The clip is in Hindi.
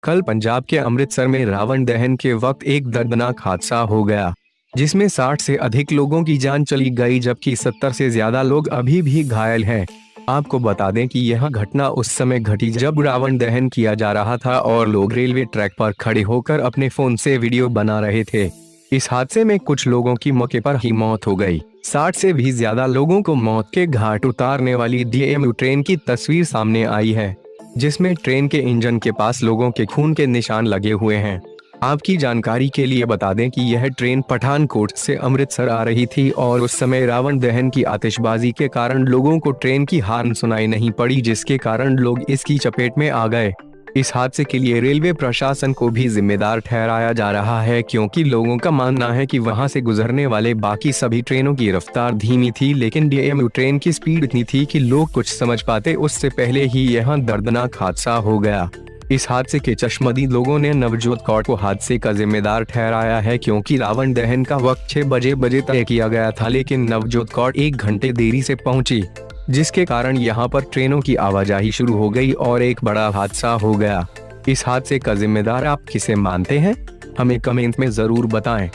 कल पंजाब के अमृतसर में रावण दहन के वक्त एक दर्दनाक हादसा हो गया, जिसमें 60 से अधिक लोगों की जान चली गई, जबकि 70 से ज्यादा लोग अभी भी घायल हैं। आपको बता दें कि यह घटना उस समय घटी जब रावण दहन किया जा रहा था और लोग रेलवे ट्रैक पर खड़े होकर अपने फोन से वीडियो बना रहे थे। इस हादसे में कुछ लोगों की मौके पर ही मौत हो गई। 60 से भी ज्यादा लोगों को मौत के घाट उतारने वाली DMU ट्रेन की तस्वीर सामने आई है, जिसमें ट्रेन के इंजन के पास लोगों के खून के निशान लगे हुए हैं। आपकी जानकारी के लिए बता दें कि यह ट्रेन पठानकोट से अमृतसर आ रही थी और उस समय रावण दहन की आतिशबाजी के कारण लोगों को ट्रेन की हॉर्न सुनाई नहीं पड़ी, जिसके कारण लोग इसकी चपेट में आ गए। इस हादसे के लिए रेलवे प्रशासन को भी जिम्मेदार ठहराया जा रहा है, क्योंकि लोगों का मानना है कि वहां से गुजरने वाले बाकी सभी ट्रेनों की रफ्तार धीमी थी, लेकिन DMU ट्रेन की स्पीड इतनी थी कि लोग कुछ समझ पाते उससे पहले ही यह दर्दनाक हादसा हो गया। इस हादसे के चश्मदीद लोगों ने नवजोत कौर को हादसे का जिम्मेदार ठहराया है, क्योंकि रावण दहन का वक्त 6 बजे तय किया गया था, लेकिन नवजोत कौर 1 घंटे देरी से पहुंची, जिसके कारण यहां पर ट्रेनों की आवाजाही शुरू हो गई और एक बड़ा हादसा हो गया। इस हादसे का जिम्मेदार आप किसे मानते हैं? हमें कमेंट में जरूर बताएं।